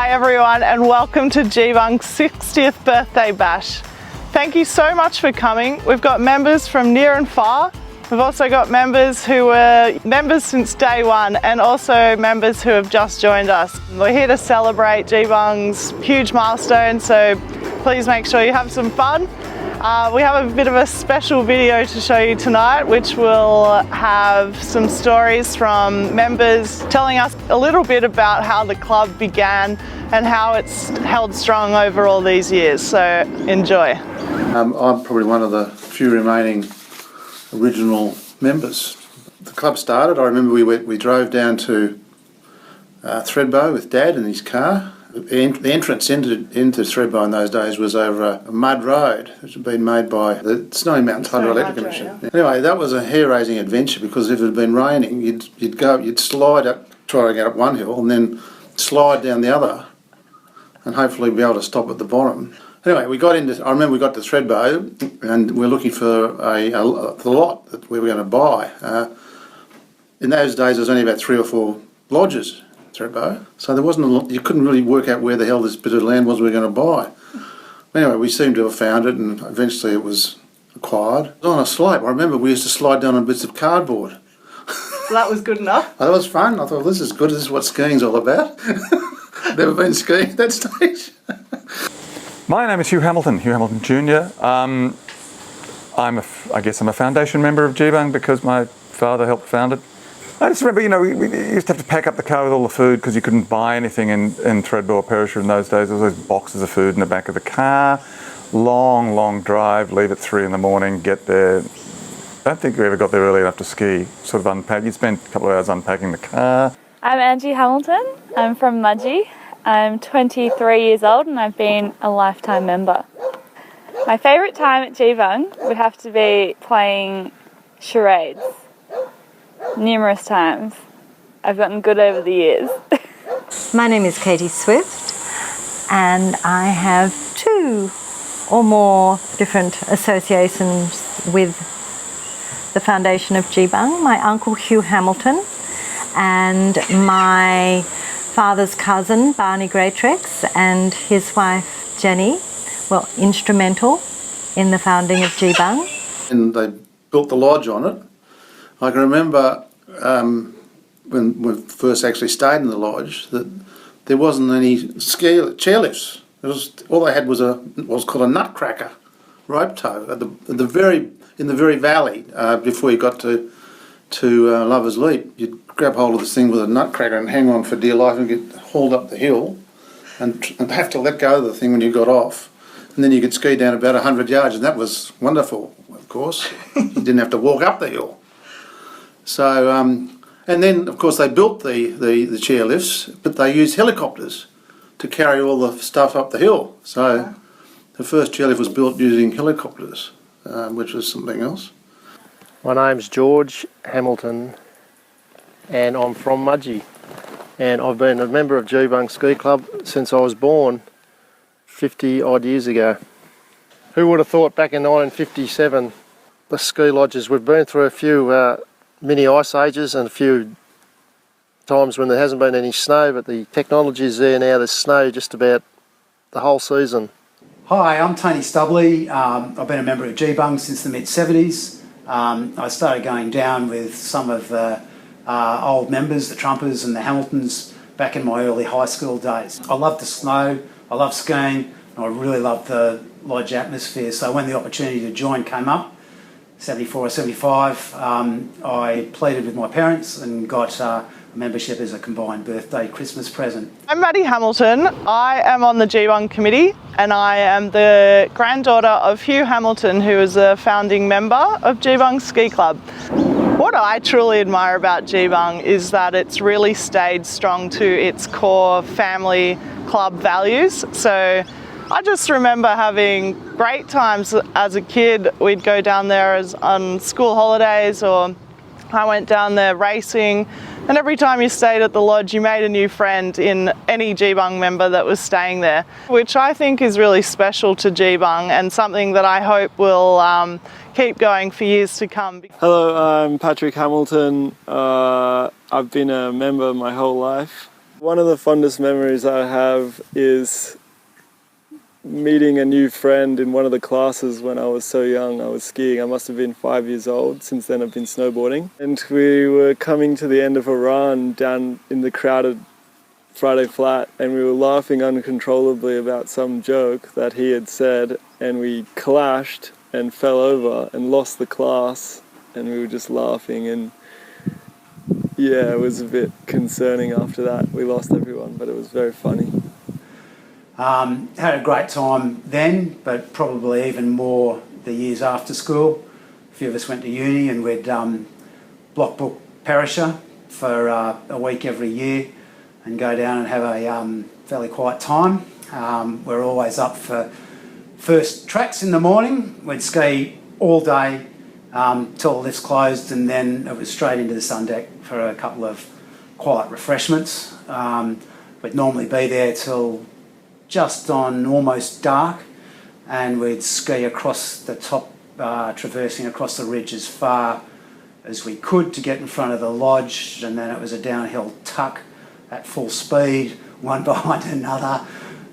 Hi everyone, and welcome to Geebung's 60th birthday bash. Thank you so much for coming. We've got members from near and far. We've also got members who were members since day one and also members who have just joined us. We're here to celebrate Geebung's huge milestone, so please make sure you have some fun. We have a bit of a special video to show you tonight, which will have some stories from members telling us a little bit about how the club began and how it's held strong over all these years. So enjoy. I'm probably one of the few remaining original members. The club started, I remember we drove down to Thredbo with Dad in his car. The entrance into Thredbo in those days was over a mud road, which had been made by the Snowy Mountains Hydroelectric Commission. Yeah. Anyway, that was a hair-raising adventure because if it had been raining, you'd slide up, try to get up one hill, and then slide down the other, and hopefully be able to stop at the bottom. Anyway, I remember we got to Thredbo, and we were looking for the lot that we were going to buy. In those days, there was only about 3 or 4 lodges. Thredbo. So there wasn't a lot, you couldn't really work out where the hell this bit of land was we were going to buy. Anyway, we seemed to have found it, and eventually it was acquired. It was on a slope. I remember we used to slide down on bits of cardboard. So that was good enough? That was fun. I thought, this is good. This is what skiing's all about. Never been skiing at that stage. My name is Hugh Hamilton Jr. I guess I'm a foundation member of Geebung because my father helped found it. I just remember, we used to have to pack up the car with all the food because you couldn't buy anything in Thredbo or Perisher in those days. There was those boxes of food in the back of the car. Long drive, leave at 3 in the morning, get there. I don't think we ever got there early enough to ski. Sort of unpack. You'd spend a couple of hours unpacking the car. I'm Angie Hamilton. I'm from Mudgee. I'm 23 years old and I've been a lifetime member. My favourite time at Geebung would have to be playing charades. Numerous times. I've gotten good over the years. My name is Katie Swift and I have 2 or more different associations with the foundation of Geebung. My uncle Hugh Hamilton and my father's cousin Barney Greatrex and his wife Jenny were instrumental in the founding of Geebung. And they built the lodge on it. I can remember when we first actually stayed in the lodge that there wasn't any chairlifts. All they had was what was called a nutcracker rope tow in the very valley before you got to Lover's Leap. You'd grab hold of this thing with a nutcracker and hang on for dear life and get hauled up the hill and have to let go of the thing when you got off. And then you could ski down about 100 yards, and that was wonderful, of course. You didn't have to walk up the hill. So, and then of course they built the chairlifts, but they used helicopters to carry all the stuff up the hill. So the first chairlift was built using helicopters, which was something else. My name's George Hamilton and I'm from Mudgee, and I've been a member of Geebung Ski Club since I was born 50 odd years ago. Who would have thought back in 1957 the ski lodges, we've been through a few mini ice ages and a few times when there hasn't been any snow, but the technology is there now. There's snow just about the whole season. Hi, I'm Tony Stubley. I've been a member of Geebung since the mid-70s. I started going down with some of the old members, the Trumpers and the Hamiltons, back in my early high school days. I love the snow, I love skiing, and I really love the lodge atmosphere. So when the opportunity to join came up, 74 or 75, I pleaded with my parents and got membership as a combined birthday Christmas present. I'm Maddie Hamilton. I am on the Geebung committee and I am the granddaughter of Hugh Hamilton, who is a founding member of Geebung Ski Club. What I truly admire about Geebung is that it's really stayed strong to its core family club values. So I just remember having great times as a kid. We'd go down there on school holidays, or I went down there racing, and every time you stayed at the lodge you made a new friend in any Geebung member that was staying there, which I think is really special to Geebung and something that I hope will keep going for years to come. Hello, I'm Patrick Hamilton. I've been a member my whole life. One of the fondest memories I have is meeting a new friend in one of the classes when I was so young. I was skiing. I must have been 5 years old. Since then I've been snowboarding. And we were coming to the end of a run down in the crowded Friday Flat, and we were laughing uncontrollably about some joke that he had said, and we clashed and fell over and lost the class, and we were just laughing, and yeah, it was a bit concerning after that. We lost everyone, but it was very funny. Had a great time then, but probably even more the years after school. A few of us went to uni and we'd block book Perisher for a week every year and go down and have a fairly quiet time. We're always up for first tracks in the morning. We'd ski all day till the lifts closed, and then it was straight into the sun deck for a couple of quiet refreshments. We'd normally be there till just on almost dark, and we'd ski across the top, traversing across the ridge as far as we could to get in front of the lodge, and then it was a downhill tuck at full speed, one behind another,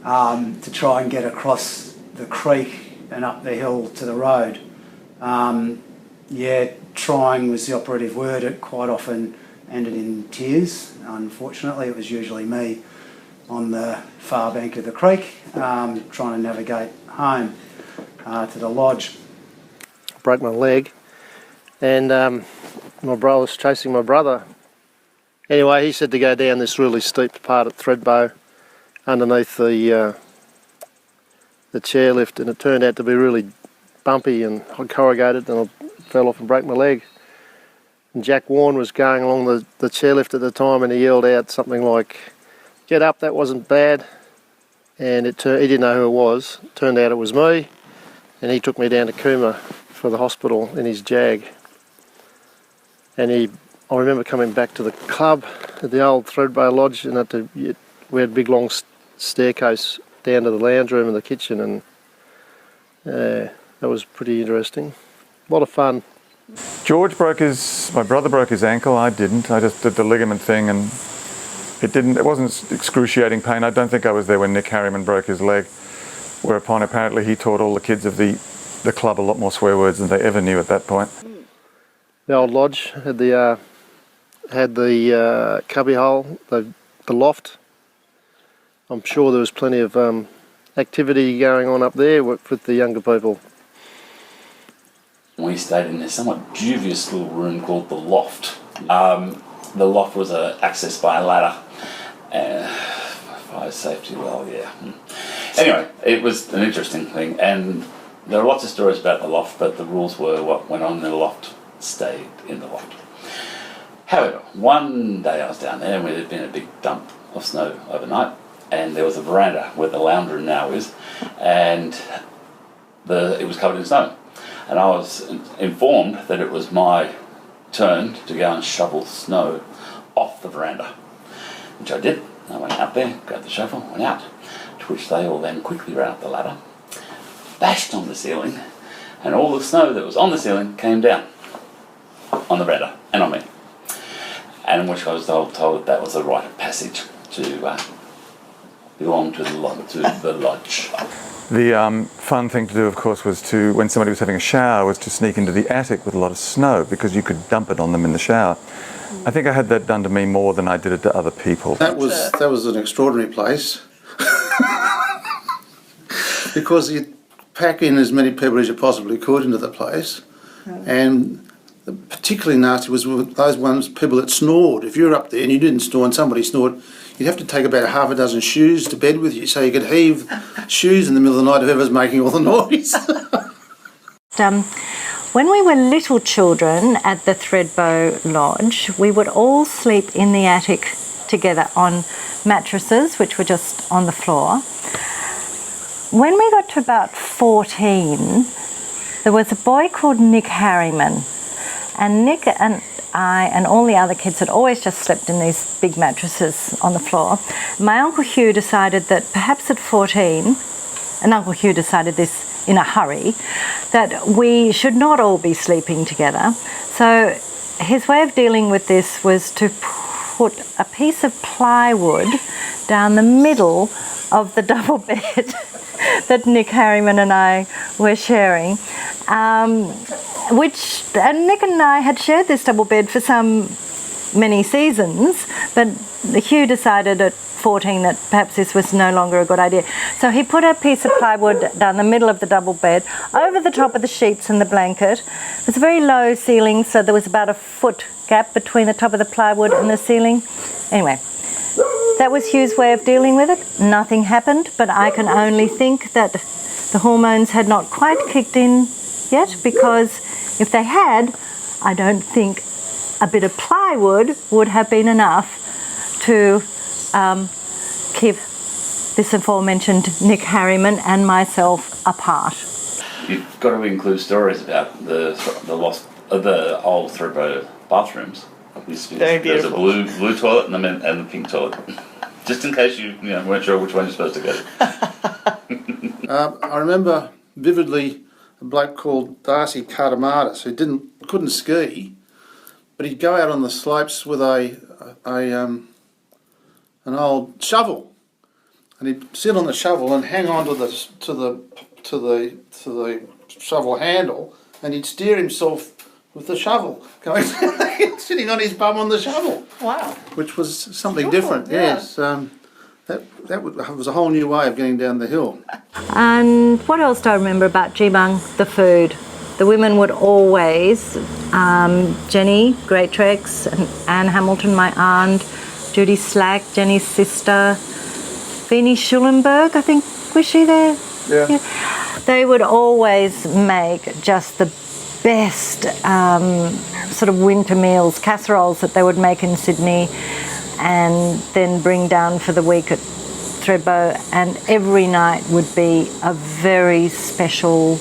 to try and get across the creek and up the hill to the road. Trying was the operative word. It quite often ended in tears. Unfortunately, it was usually me on the far bank of the creek, trying to navigate home to the lodge. Broke my leg, and my brother was chasing my brother. Anyway, he said to go down this really steep part at Thredbo underneath the chairlift, and it turned out to be really bumpy and corrugated, and I fell off and broke my leg. And Jack Warren was going along the chairlift at the time, and he yelled out something like, "Get up, that wasn't bad." And he didn't know who it was. It turned out it was me, and he took me down to Cooma for the hospital in his Jag. And I remember coming back to the club at the old Thredbo Lodge, and we had a big long staircase down to the lounge room and the kitchen, and that was pretty interesting. A lot of fun. My brother broke his ankle. I didn't. I just did the ligament thing, and it wasn't excruciating pain. I don't think I was there when Nick Harriman broke his leg, whereupon apparently he taught all the kids of the club a lot more swear words than they ever knew at that point. The old lodge had the cubby hole, the loft. I'm sure there was plenty of activity going on up there with the younger people. We stayed in this somewhat dubious little room called the loft. The loft was accessed by a ladder. Fire safety, well, yeah. Anyway, it was an interesting thing, and there are lots of stories about the loft, but the rules were what went on in the loft stayed in the loft. However, one day I was down there, and there had been a big dump of snow overnight, and there was a veranda where the lounge room now is, and it was covered in snow. And I was informed that it was my turn to go and shovel snow off the veranda, which I did. I went out there, grabbed the shovel, went out, to which they all then quickly ran up the ladder, bashed on the ceiling, and all the snow that was on the ceiling came down on the veranda and on me. And in which I was told that was a rite of passage to belong to the lodge. The fun thing to do, of course, was when somebody was having a shower, was to sneak into the attic with a lot of snow, because you could dump it on them in the shower. I think I had that done to me more than I did it to other people. That was an extraordinary place. Because you pack in as many people as you possibly could into the place, and particularly nasty was with those people that snored. If you were up there and you didn't snore and somebody snored, you'd have to take about half a dozen shoes to bed with you so you could heave shoes in the middle of the night if whoever's making all the noise. When we were little children at the Thredbo Lodge, we would all sleep in the attic together on mattresses, which were just on the floor. When we got to about 14, there was a boy called Nick Harriman, and Nick and I and all the other kids had always just slept in these big mattresses on the floor. My Uncle Hugh decided that perhaps at 14, and Uncle Hugh decided this in a hurry, that we should not all be sleeping together. So his way of dealing with this was to put a piece of plywood down the middle of the double bed that Nick Harriman and I were sharing, and Nick and I had shared this double bed for many seasons, but Hugh decided at 14 that perhaps this was no longer a good idea. So he put a piece of plywood down the middle of the double bed, over the top of the sheets and the blanket. It was a very low ceiling, so there was about a foot gap between the top of the plywood and the ceiling. Anyway, that was Hugh's way of dealing with it. Nothing happened, but I can only think that the hormones had not quite kicked in yet, because if they had, I don't think a bit of plywood would have been enough to keep this aforementioned Nick Harriman and myself apart. You've got to include stories about the lost the old Thredbo bathrooms. Very There's a beautiful. blue toilet and the pink toilet, just in case you weren't sure which one you're supposed to go. I remember vividly a bloke called Darcy Cartamatis who couldn't ski, but he'd go out on the slopes with an old shovel, and he'd sit on the shovel and hang on to the shovel handle, and he'd steer himself with the shovel, going sitting on his bum on the shovel. Wow. Which was something Cool, different. yeah. Yes, that was a whole new way of getting down the hill. And what else do I remember about Geebung? The food. The women would always, Jenny Greatrex, and Anne Hamilton, my aunt, Judy Slack, Jenny's sister, Venie Schulenberg, I think, was she there? Yeah. They would always make just the best sort of winter meals, casseroles that they would make in Sydney and then bring down for the week at Thredbo, and every night would be a very special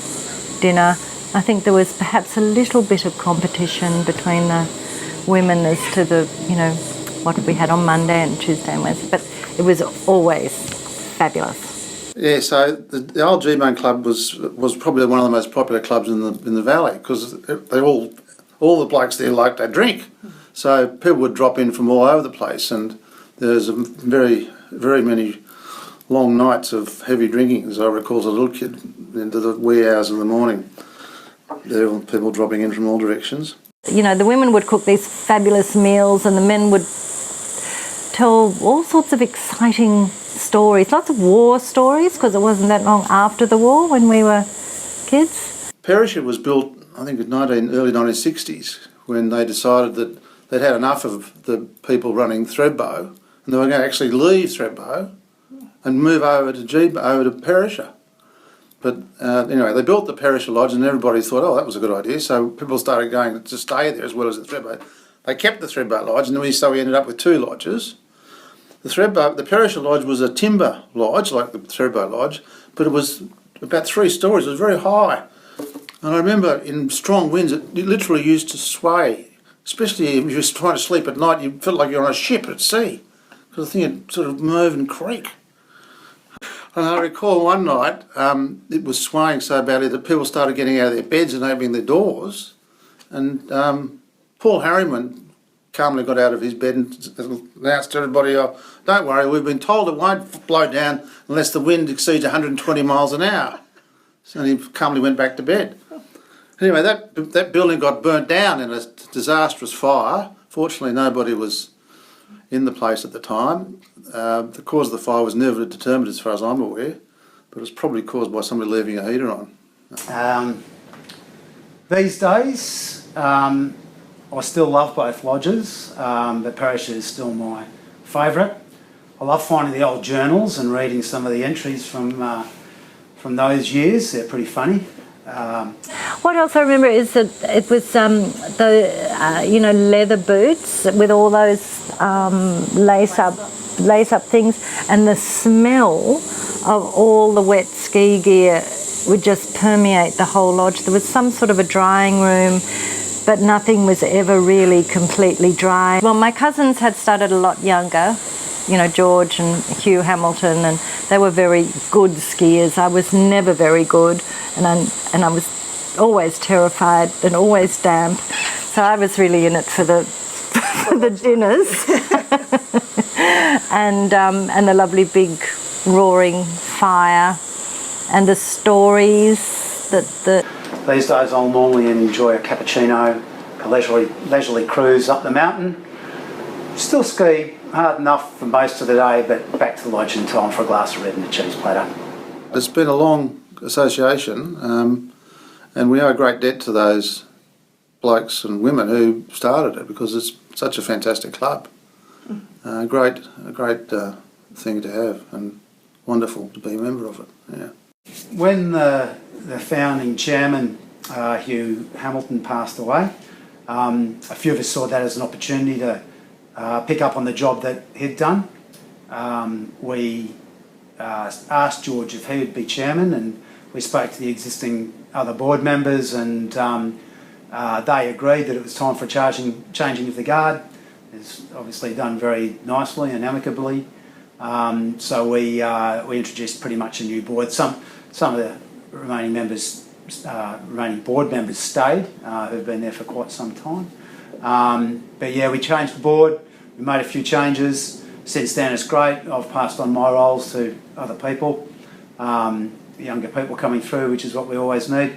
dinner. I think there was perhaps a little bit of competition between the women as to what we had on Monday and Tuesday and Wednesday, but it was always fabulous. Yeah, so the old Geebung Club was probably one of the most popular clubs in the valley, because all the blokes there liked to drink, so people would drop in from all over the place, and there's very, very many long nights of heavy drinking, as I recall as a little kid, into the wee hours in the morning. There were people dropping in from all directions. The women would cook these fabulous meals, and the men would tell all sorts of exciting stories, lots of war stories, because it wasn't that long after the war when we were kids. Perisher was built, I think, in early 1960s, when they decided that they'd had enough of the people running Thredbo, and they were going to actually leave Thredbo and move over to Perisher. But anyway, they built the Perisher Lodge, and everybody thought, oh, that was a good idea. So people started going to stay there as well as the Thredbo. They kept the Thredbo Lodge, and so we ended up with two lodges. The Perisher Lodge was a timber lodge, like the Thredbo Lodge, but it was about 3 stories. It was very high. And I remember in strong winds, it literally used to sway, especially if you were trying to sleep at night. You felt like you're on a ship at sea, because the thing would sort of move and creak. And I recall one night, it was swaying so badly that people started getting out of their beds and opening their doors. And Paul Harriman calmly got out of his bed and announced to everybody, oh, don't worry, we've been told it won't blow down unless the wind exceeds 120 miles an hour. So he calmly went back to bed. Anyway, that building got burnt down in a disastrous fire. Fortunately, nobody was in the place at the time. The cause of the fire was never determined as far as I'm aware, but it was probably caused by somebody leaving a heater on. These days, I still love both lodges, but Perisher is still my favourite. I love finding the old journals and reading some of the entries from those years. They're pretty funny. What else I remember is that it was the leather boots with all those lace up things, and the smell of all the wet ski gear would just permeate the whole lodge. There was some sort of a drying room, but nothing was ever really completely dry. Well, my cousins had started a lot younger, George and Hugh Hamilton, and they were very good skiers. I was never very good, and I was always terrified and always damp. So I was really in it for the for the dinners. and the lovely big roaring fire, and the stories that These days I'll normally enjoy a cappuccino, a leisurely cruise up the mountain. Still ski hard enough for most of the day, but back to the lodge in time for a glass of red and a cheese platter. It's been a long association, and we owe a great debt to those blokes and women who started it, because it's such a fantastic club. A great thing to have, and wonderful to be a member of it. Yeah. When the founding chairman, Hugh Hamilton, passed away, a few of us saw that as an opportunity to pick up on the job that he'd done. We asked George if he would be chairman, and we spoke to the existing other board members, and they agreed that it was time for changing of the guard. It's obviously done very nicely and amicably. So we introduced pretty much a new board. Some of the remaining board members stayed, who've been there for quite some time. But yeah, we changed the board. We made a few changes. Since then, it's great. I've passed on my roles to other people, younger people coming through, which is what we always need.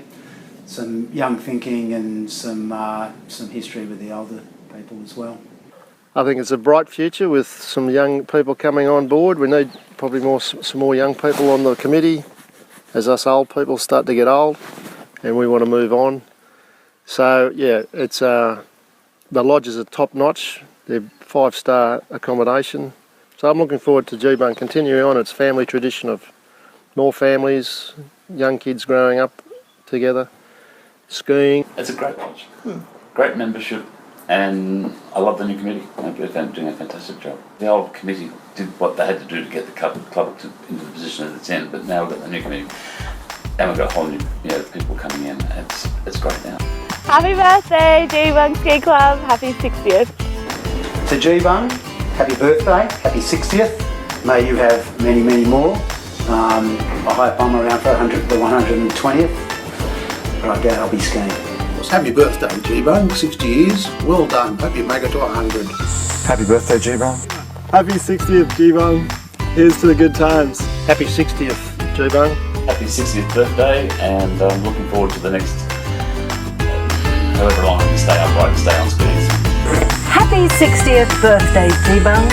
Some young thinking and some history with the older people as well. I think it's a bright future with some young people coming on board. We need probably some more young people on the committee as us old people start to get old and we want to move on. So yeah, it's the lodges are top notch. They're 5-star accommodation. So I'm looking forward to Geebung continuing on its family tradition of more families, young kids growing up together, skiing. It's a great lodge, great membership, and I love the new committee. They're doing a fantastic job. The old committee did what they had to do to get the club into the position that it's in, but now we've got the new committee, and we've got a whole new people coming in. It's great now. Happy birthday, Geebung Ski Club. Happy 60th. To Geebung, happy birthday, happy 60th. May you have many, many more. I hope I'm around for the 120th, but I doubt I'll be skiing. Happy birthday, Geebung, 60 years. Well done. Hope you make it to 100. Happy birthday, Geebung. Happy 60th, Geebung. Here's to the good times. Happy 60th, Geebung. Happy 60th birthday, and I'm looking forward to the next however long I can stay upright and stay on skis. happy 60th birthday, Geebung.